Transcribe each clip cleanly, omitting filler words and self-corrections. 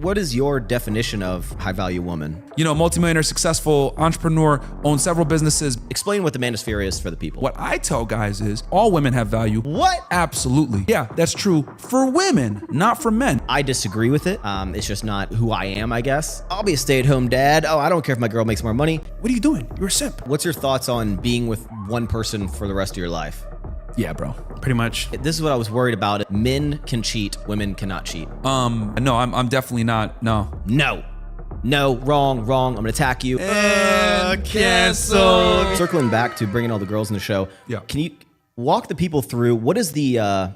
what is your definition of high-value woman? You know, multimillionaire, successful entrepreneur, owns several businesses. Explain what the manosphere is for the people. What I tell guys is all women have value. What? Absolutely. Yeah, that's true for women, not for men. I disagree with it. It's just not who I am, I guess. I'll be a stay-at-home dad. Oh, I don't care if my girl makes more money. What are you doing? You're a simp. What's your thoughts on being with one person for the rest of your life? Yeah, bro. Pretty much. This is what I was worried about. Men can cheat, women cannot cheat. No, I'm definitely not. No. No, wrong. I'm gonna attack you. And cancel. Circling back to bringing all the girls in the show. Yeah. Can you walk the people through what is the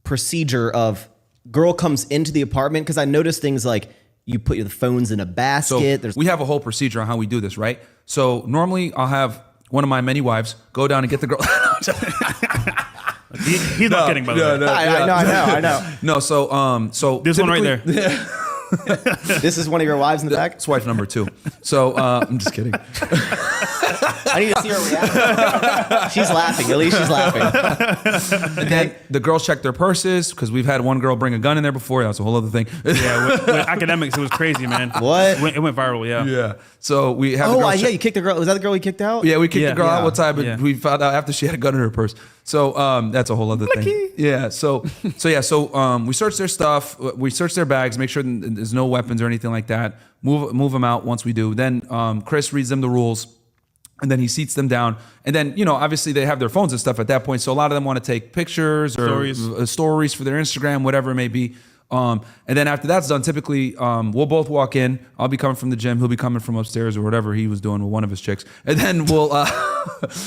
procedure of girl comes into the apartment? Because I noticed things like you put the phones in a basket. So we have a whole procedure on how we do this, right? So normally I'll have one of my many wives go down and get the girl. He's not kidding, by the way. I know. No, so This one right there. This is one of your wives in the back? That's wife number 2. So I'm just kidding. I need to see her reaction. She's laughing. At least she's laughing. And then the girls check their purses because we've had one girl bring a gun in there before. That's a whole other thing. Yeah, with academics, it was crazy, man. What? It went viral, yeah. Yeah. So we have. Oh, yeah, you kicked the girl. Was that the girl we kicked out? Yeah, we kicked the girl out one time, but Yeah. we found out after she had a gun in her purse. So that's a whole other thing. Yeah. So we search their stuff, we search their bags, make sure there's no weapons or anything like that. Move them out once we do. Then Chris reads them the rules. And then he seats them down. And then, you know, obviously they have their phones and stuff at that point. So a lot of them want to take pictures or stories for their Instagram, whatever it may be. And then after that's done, typically we'll both walk in. I'll be coming from the gym. He'll be coming from upstairs or whatever he was doing with one of his chicks. And then we'll...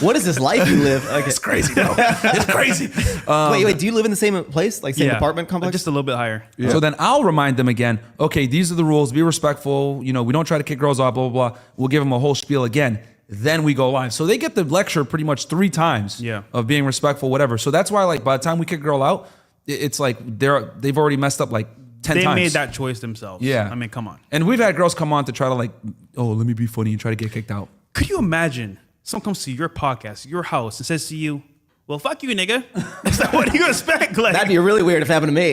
What is this life you live? Okay. It's crazy, bro. It's crazy. Wait, do you live in the same place? Like same apartment complex? Just a little bit higher. Yeah. So then I'll remind them again, okay, these are the rules. Be respectful. You know, we don't try to kick girls off, blah, blah, blah. We'll give them a whole spiel again. Then we go live. So they get the lecture pretty much 3 times of being respectful, whatever. So that's why, like, by the time we kick a girl out, it's like they've already messed up like 10 times. They made that choice themselves. Yeah. I mean, come on. And we've had girls come on to try to like, oh, let me be funny and try to get kicked out. Could you imagine someone comes to your podcast, your house, and says to you, well, fuck you, nigga. It's like, what do you expect? Like, that'd be really weird if it happened to me.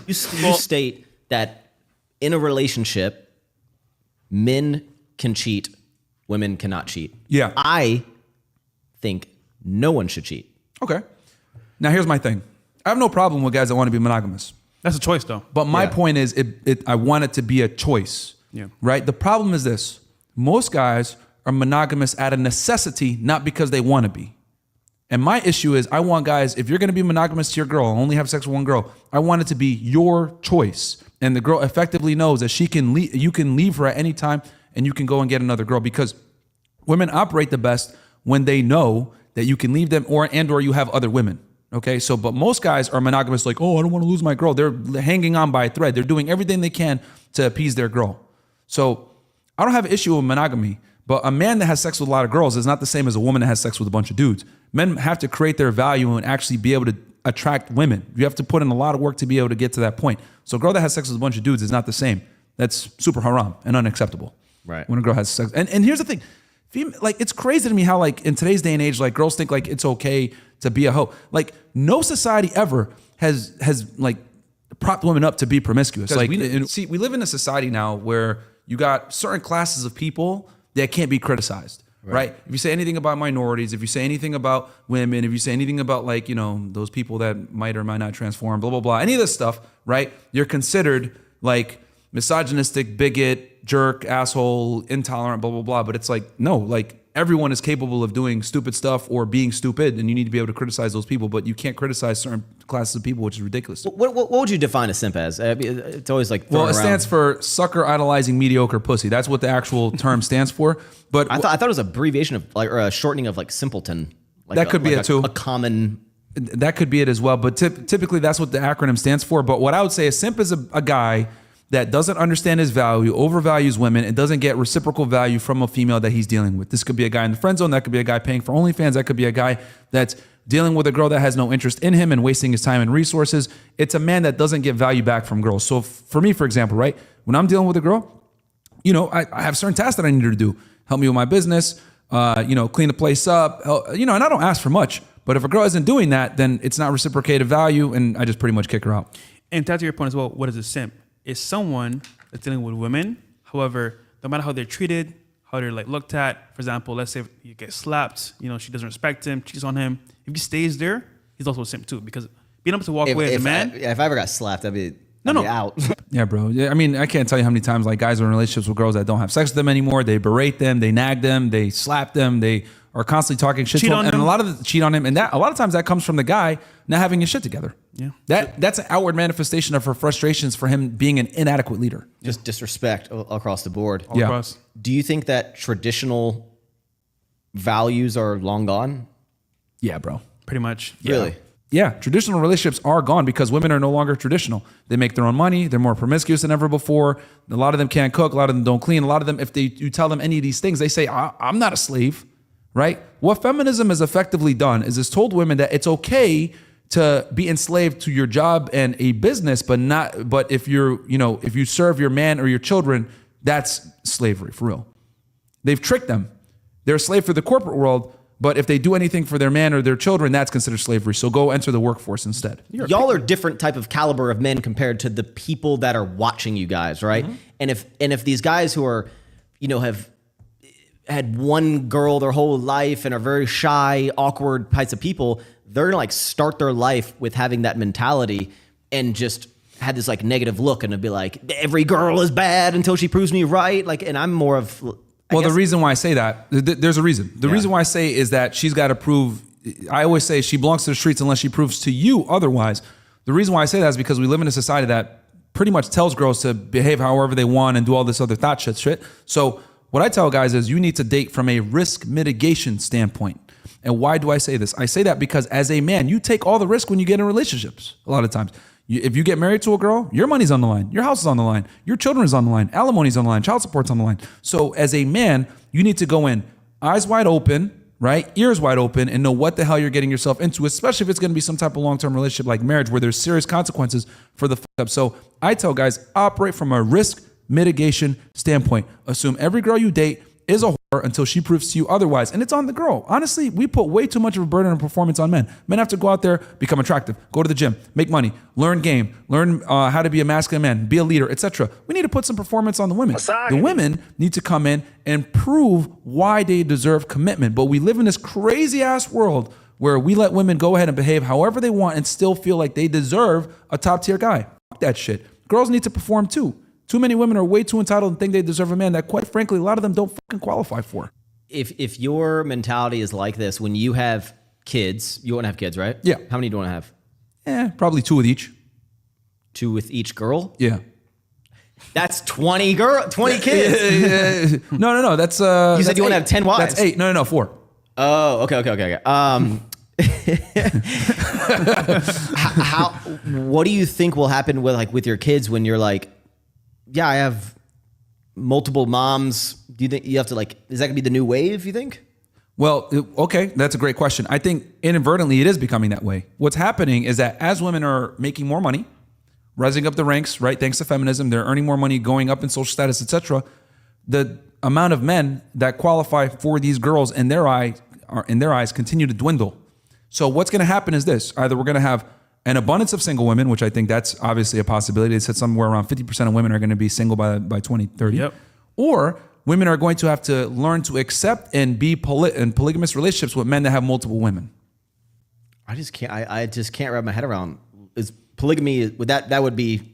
You state that in a relationship, men can cheat, women cannot cheat. Yeah. I think no one should cheat. Okay. Now here's my thing. I have no problem with guys that want to be monogamous. That's a choice, though. But my point is, I want it to be a choice. Yeah. Right? The problem is this. Most guys are monogamous out of necessity, not because they want to be. And my issue is I want guys, if you're going to be monogamous to your girl and only have sex with one girl, I want it to be your choice. And the girl effectively knows that you can leave her at any time and you can go and get another girl, because women operate the best when they know that you can leave them or you have other women. Okay. So, but most guys are monogamous, like, oh, I don't want to lose my girl. They're hanging on by a thread. They're doing everything they can to appease their girl. So I don't have an issue with monogamy, but a man that has sex with a lot of girls is not the same as a woman that has sex with a bunch of dudes. Men have to create their value and actually be able to attract women. You have to put in a lot of work to be able to get to that point. So a girl that has sex with a bunch of dudes is not the same. That's super haram and unacceptable. Right. When a girl has sex. And here's the thing. Like, it's crazy to me how, like, in today's day and age, like, girls think like it's okay to be a hoe. Like, no society ever has like propped women up to be promiscuous. Like, we live in a society now where you got certain classes of people that can't be criticized. Right. If you say anything about minorities, if you say anything about women, if you say anything about, like, you know, those people that might or might not transform, blah, blah, blah, any of this stuff, right? You're considered like misogynistic, bigot, jerk, asshole, intolerant, blah, blah, blah. But it's like, no, like, everyone is capable of doing stupid stuff or being stupid, and you need to be able to criticize those people, but you can't criticize certain classes of people, which is ridiculous. What would you define a simp as? I mean, it's always like, well, it stands for sucker idolizing mediocre pussy. That's what the actual term stands for. But I thought it was an abbreviation of, like, or a shortening of, like, simpleton. Like that could be it too. A common. That could be it as well. But typically that's what the acronym stands for. But what I would say a simp is a guy that doesn't understand his value, overvalues women, and doesn't get reciprocal value from a female that he's dealing with. This could be a guy in the friend zone. That could be a guy paying for OnlyFans. That could be a guy that's dealing with a girl that has no interest in him and wasting his time and resources. It's a man that doesn't get value back from girls. So for me, for example, right, when I'm dealing with a girl, you know, I have certain tasks that I need her to do. Help me with my business, you know, clean the place up, you know, and I don't ask for much. But if a girl isn't doing that, then it's not reciprocated value, and I just pretty much kick her out. And to answer your point as well, what is a simp? It's someone that's dealing with women. However, no matter how they're treated, how they're like looked at. For example, let's say if you get slapped, she doesn't respect him, cheats on him. If he stays there, he's also a simp too, because being able to walk away as a man. If I ever got slapped, I'd be out. Yeah, bro. Yeah, I mean, I can't tell you how many times like guys are in relationships with girls that don't have sex with them anymore. They berate them, they nag them, they slap them, they are constantly talking shit to them, and a lot of cheat on him, and that a lot of times that comes from the guy not having his shit together. Yeah, that's an outward manifestation of her frustrations for him being an inadequate leader. Just disrespect across the board. all across. Do you think that traditional values are long gone? Yeah, bro. Pretty much. Really? Yeah, traditional relationships are gone because women are no longer traditional. They make their own money. They're more promiscuous than ever before. A lot of them can't cook. A lot of them don't clean. A lot of them, if you tell them any of these things, they say, I'm not a slave, right? What feminism has effectively done is it's told women that it's okay to be enslaved to your job and a business, but if if you serve your man or your children, that's slavery for real. They've tricked them. They're a slave for the corporate world, but if they do anything for their man or their children, that's considered slavery. So go enter the workforce instead. Y'all are different type of caliber of men compared to the people that are watching you guys, right? Mm-hmm. And if these guys who are, have had one girl their whole life and are very shy, awkward types of people, they're gonna like start their life with having that mentality and just had this like negative look and it'd be like, every girl is bad until she proves me right. Like, and I'm more of... The reason why I say that, there's a reason. The reason why I say is that she's got to prove, I always say she belongs to the streets unless she proves to you otherwise. The reason why I say that is because we live in a society that pretty much tells girls to behave however they want and do all this other thought shit. So what I tell guys is you need to date from a risk mitigation standpoint. And why do I say this? I say that because as a man, you take all the risk when you get in relationships a lot of times. If you get married to a girl, your money's on the line, your house is on the line, your children is on the line, alimony's on the line, child support's on the line. So as a man, you need to go in eyes wide open, right? Ears wide open and know what the hell you're getting yourself into, especially if it's going to be some type of long-term relationship like marriage where there's serious consequences for the fuck up. So I tell guys, operate from a risk mitigation standpoint. Assume every girl you date is a whore until she proves to you otherwise. And it's on the girl. Honestly, we put way too much of a burden and performance on men. Men have to go out there, become attractive, go to the gym, make money, learn game, learn how to be a masculine man, be a leader, etc. We need to put some performance on the women. The women need to come in and prove why they deserve commitment. But we live in this crazy ass world where we let women go ahead and behave however they want and still feel like they deserve a top tier guy. Fuck that shit. Girls need to perform too. Too many women are way too entitled and think they deserve a man that, quite frankly, a lot of them don't fucking qualify for. If your mentality is like this, when you have kids, you want to have kids, right? Yeah. How many do you want to have? Probably 2 with each. 2 with each girl? Yeah. That's 20 kids. No. That's you said you want to have 10 wives. That's 8. No, 4. Oh, okay. What do you think will happen with your kids when you're like, yeah, I have multiple moms. Do you think you have to is that gonna be the new wave, you think? Well, okay, that's a great question. I think inadvertently it is becoming that way. What's happening is that as women are making more money, rising up the ranks, right? Thanks to feminism, they're earning more money, going up in social status, etc. The amount of men that qualify for these girls in their eyes continue to dwindle. So what's gonna happen is this. Either we're gonna have an abundance of single women, which I think that's obviously a possibility. They said somewhere around 50% of women are going to be single by 2030. Yep. Or women are going to have to learn to accept and be in polygamous relationships with men that have multiple women. I just can't wrap my head around. Is polygamy, that would be...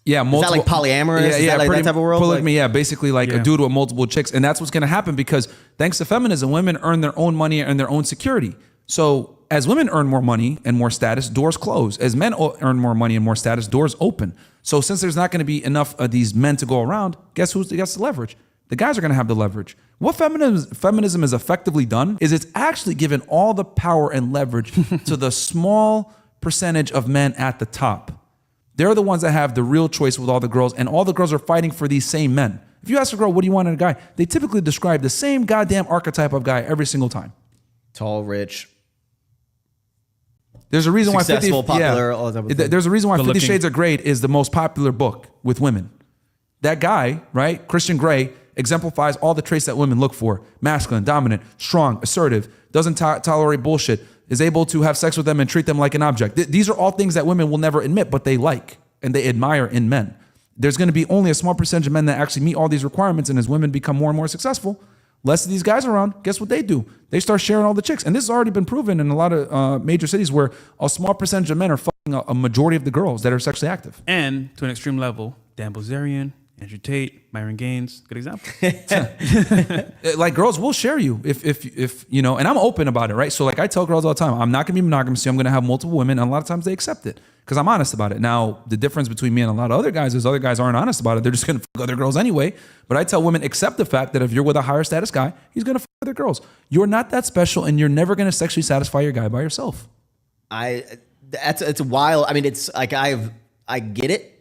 Yeah, multiple. Is that like polyamorous? Is that like that type of world? Polygamy, basically a dude with multiple chicks. And that's what's going to happen because thanks to feminism, women earn their own money and their own security. So as women earn more money and more status, doors close. As men earn more money and more status, doors open. So since there's not going to be enough of these men to go around, guess who gets the leverage? The guys are going to have the leverage. What feminism has effectively done is it's actually given all the power and leverage to the small percentage of men at the top. They're the ones that have the real choice with all the girls, and all the girls are fighting for these same men. If you ask a girl, what do you want in a guy? They typically describe the same goddamn archetype of guy every single time. Tall, rich, there's a reason successful, why 50, popular, all that type of thing. There's a reason why Good 50 looking. Shades of Grey is the most popular book with women. That guy, right, Christian Grey, exemplifies all the traits that women look for. Masculine, dominant, strong, assertive, doesn't tolerate bullshit, is able to have sex with them and treat them like an object. These are all things that women will never admit, but they like and they admire in men. There's going to be only a small percentage of men that actually meet all these requirements, and as women become more and more successful, less of these guys around, guess what they do? They start sharing all the chicks. And this has already been proven in a lot of major cities where a small percentage of men are fucking a majority of the girls that are sexually active. And to an extreme level, Dan Bilzerian, Andrew Tate, Myron Gaines, good example. Like girls will share you if you know, and I'm open about it, right? So like I tell girls all the time, I'm not gonna be monogamous. I'm gonna have multiple women, and a lot of times they accept it because I'm honest about it. Now the difference between me and a lot of other guys is other guys aren't honest about it. They're just gonna fuck other girls anyway. But I tell women, accept the fact that if you're with a higher status guy, he's gonna fuck other girls. You're not that special, and you're never gonna sexually satisfy your guy by yourself. It's wild. I mean, it's like I get it.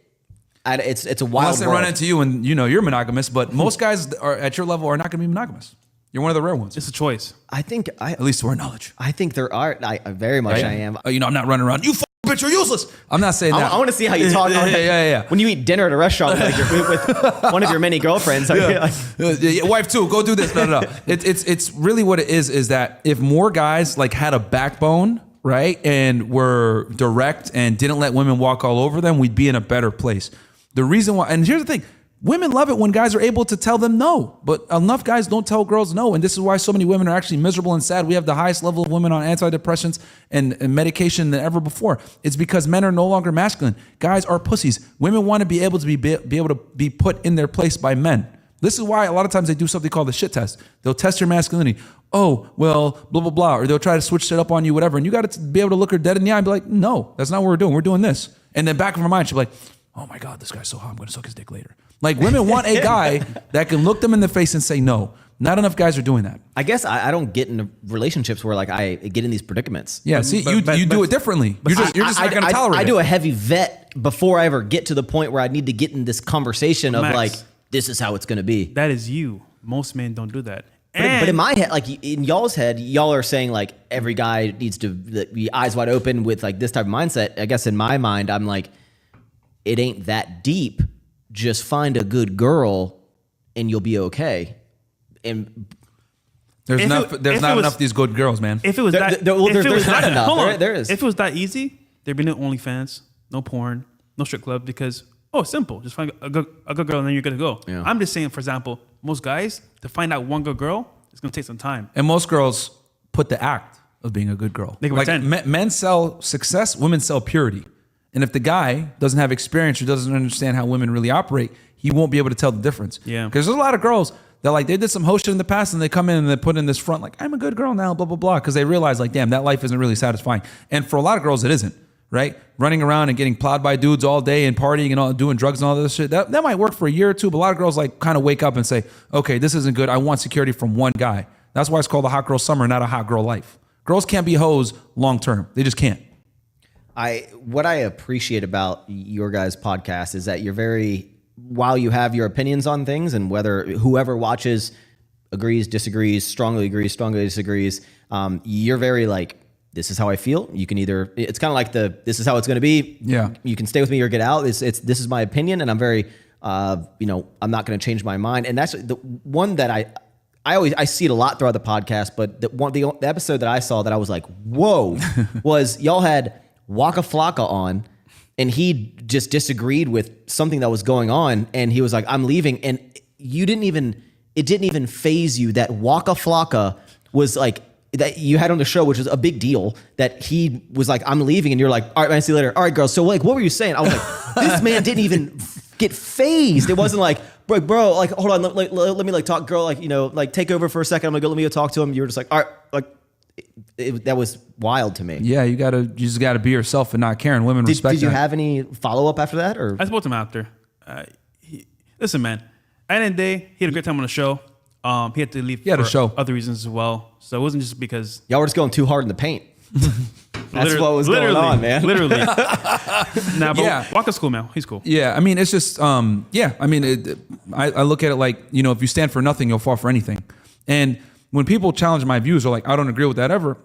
It's a wild Unless they world. run into you and you know you're monogamous, but most guys are at your level are not going to be monogamous. You're one of the rare ones, It's a choice. at least to our knowledge. I think there are. I very much Right? I am. You know, I'm not running around. You bitch, you're useless. I'm not saying that. I want to see how you talk. Yeah. When you eat dinner at a restaurant with one of your many girlfriends, Wife too. Go do this. No. It's really what it is that if more guys like had a backbone, right, and were direct and didn't let women walk all over them, we'd be in a better place. The reason why, and here's the thing, women love it when guys are able to tell them no, but enough guys don't tell girls no, and this is why so many women are actually miserable and sad. We have the highest level of women on antidepressants and medication than ever before. It's because men are no longer masculine. Guys are pussies. Women want to be able to be able to be put in their place by men. This is why a lot of times they do something called the shit test. They'll test your masculinity. Oh, well, blah, blah, blah. Or they'll try to switch shit up on you, whatever. And you got to be able to look her dead in the eye and be like, no, that's not what we're doing. We're doing this. And then back of her mind, she'll be like, oh my God, this guy's so hot. I'm going to suck his dick later. Like women want a guy that can look them in the face and say no. Not enough guys are doing that. I guess I don't get into relationships where like I get in these predicaments. Yeah, see, you do it differently. You're just not going to tolerate it. I do a heavy vet before I ever get to the point where I need to get in this conversation of Max, like, this is how it's going to be. That is you. Most men don't do that. But in my head, like in y'all's head, y'all are saying like every guy needs to be eyes wide open with like this type of mindset. I guess in my mind, I'm like, it ain't that deep. Just find a good girl and you'll be okay. And there's not enough of these good girls, man. If it was there's not enough. Hold on. There is. If it was that easy, there'd be no OnlyFans, no porn, no strip club, because it's simple. Just find a good girl and then you're good to go. Yeah. I'm just saying, for example, most guys, to find out one good girl, it's gonna take some time. And most girls put the act of being a good girl. They can like pretend. men sell success, women sell purity. And if the guy doesn't have experience or doesn't understand how women really operate, he won't be able to tell the difference. Yeah. Because there's a lot of girls that like they did some host shit in the past and they come in and they put in this front like, I'm a good girl now, blah, blah, blah. Because they realize like, damn, that life isn't really satisfying. And for a lot of girls, it isn't, right? Running around and getting plowed by dudes all day and partying and all doing drugs and all this shit. That might work for a year or two, but a lot of girls like kind of wake up and say, okay, this isn't good. I want security from one guy. That's why it's called a hot girl summer, not a hot girl life. Girls can't be hoes long term. They just can't. What I appreciate about your guys' podcast is that you're very, while you have your opinions on things and whether whoever watches agrees, disagrees, strongly disagrees, you're very like, this is how I feel. You can either, it's kind of like this is how it's going to be. Yeah. You can stay with me or get out. This is my opinion. And I'm very, I'm not going to change my mind. And that's the one that I see it a lot throughout the podcast, but the episode that I saw that I was like, whoa, was y'all had Waka Flocka on, and he just disagreed with something that was going on, and he was like, I'm leaving, and it didn't even faze you that Waka Flocka was like, that you had on the show, which was a big deal, that he was like, I'm leaving, and you're like, all right, man, see you later. All right, girls, so like, what were you saying? I was like, this man didn't even get phased. It wasn't like, bro, like, hold on, let me like talk, girl, like, like take over for a second. I'm gonna let me go talk to him. You were just like, all right, like, that was wild to me. Yeah, you just gotta be yourself and not caring. Women respect. Did you have any follow up after that, or? I spoke to him after. Listen, man. At the end of the day, he had a great time on the show. He had to leave for other reasons as well. So it wasn't just because y'all were just going too hard in the paint. That's what was going on, man. Literally. But Waka's cool, man. He's cool. Yeah, I mean, it's just, I mean, I look at it like, if you stand for nothing, you'll fall for anything. And when people challenge my views or like, I don't agree with that ever,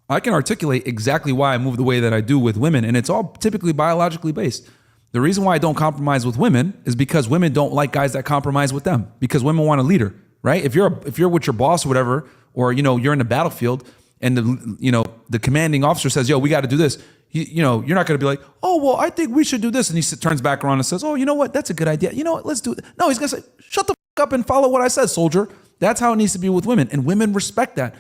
I can articulate exactly why I move the way that I do with women. And it's all typically biologically based. The reason why I don't compromise with women is because women don't like guys that compromise with them, because women want a leader, right? If you're with your boss or whatever, or, you're in the battlefield and the commanding officer says, yo, we got to do this. You're not going to be like, oh, well, I think we should do this. And he turns back around and says, oh, you know what? That's a good idea. You know what? Let's do it. No, he's going to say, shut the fuck up and follow what I said, soldier. That's how it needs to be with women. And women respect that.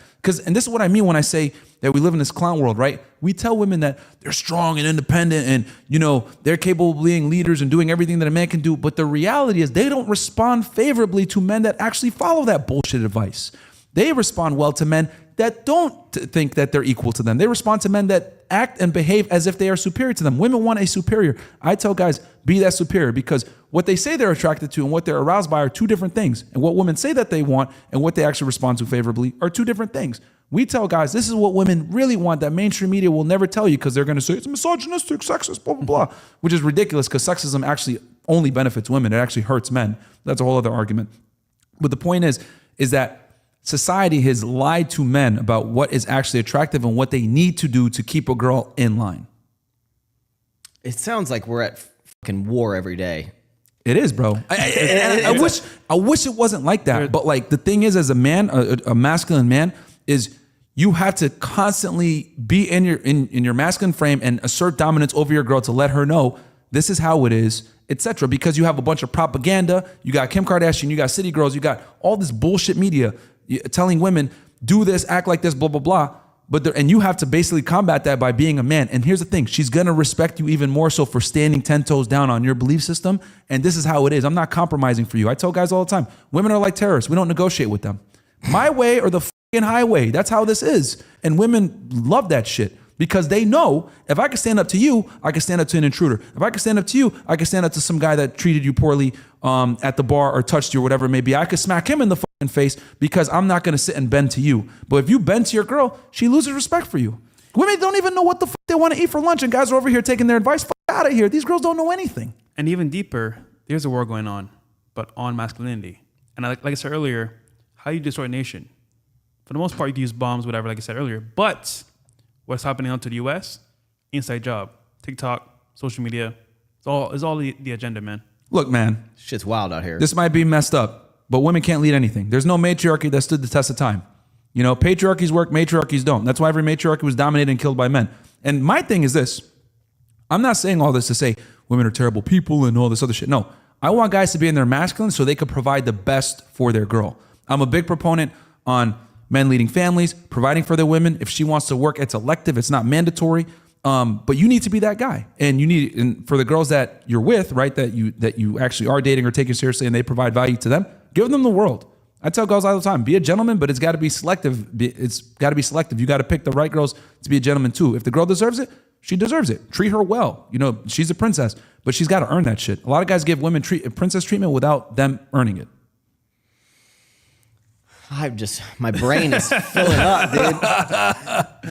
And this is what I mean when I say that we live in this clown world, right? We tell women that they're strong and independent and, they're capable of being leaders and doing everything that a man can do. But the reality is they don't respond favorably to men that actually follow that bullshit advice. They respond well to men that don't think that they're equal to them. They respond to men that act and behave as if they are superior to them. Women want a superior. I tell guys, be that superior, because what they say they're attracted to and what they're aroused by are two different things. And what women say that they want and what they actually respond to favorably are two different things. We tell guys, this is what women really want that mainstream media will never tell you, because they're going to say it's misogynistic, sexist, blah, blah, blah, which is ridiculous, because sexism actually only benefits women. It actually hurts men. That's a whole other argument. But the point is that society has lied to men about what is actually attractive and what they need to do to keep a girl in line. It sounds like we're at fucking war every day. It is, bro. I wish it wasn't like that. But like the thing is, as a man, a masculine man, is you have to constantly be in your masculine frame and assert dominance over your girl to let her know this is how it is, etc. Because you have a bunch of propaganda. You got Kim Kardashian, you got city girls, you got all this bullshit media telling women, do this, act like this, blah, blah, blah. And you have to basically combat that by being a man. And here's the thing, she's going to respect you even more so for standing 10 toes down on your belief system. And this is how it is. I'm not compromising for you. I tell guys all the time, women are like terrorists. We don't negotiate with them. My way or the fucking highway. That's how this is. And women love that shit, because they know if I can stand up to you, I can stand up to an intruder. If I can stand up to you, I can stand up to some guy that treated you poorly at the bar or touched you or whatever it may be. I could smack him in the fucking face, because I'm not going to sit and bend to you. But if you bend to your girl, she loses respect for you. Women don't even know what the fuck they want to eat for lunch, and guys are over here taking their advice. Fuck out of here. These girls don't know anything. And even deeper, there's a war going on, but on masculinity. And like I said earlier, how you destroy a nation. For the most part, you can use bombs, whatever, like I said earlier. But what's happening out to the U.S., inside job, TikTok, social media, it's all the agenda, man. Look, man. Shit's wild out here. This might be messed up, but women can't lead anything. There's no matriarchy that stood the test of time. Patriarchies work, matriarchies don't. That's why every matriarchy was dominated and killed by men. And my thing is this. I'm not saying all this to say women are terrible people and all this other shit. No, I want guys to be in their masculine so they could provide the best for their girl. I'm a big proponent on men leading families, providing for their women. If she wants to work, it's elective. It's not mandatory. But you need to be that guy. And for the girls that you're with, right, that you actually are dating or taking seriously and they provide value to them, give them the world. I tell girls all the time, be a gentleman, but it's got to be selective. It's got to be selective. You got to pick the right girls to be a gentleman too. If the girl deserves it, she deserves it. Treat her well. She's a princess, but she's got to earn that shit. A lot of guys give women princess treatment without them earning it. My brain is filling up, dude.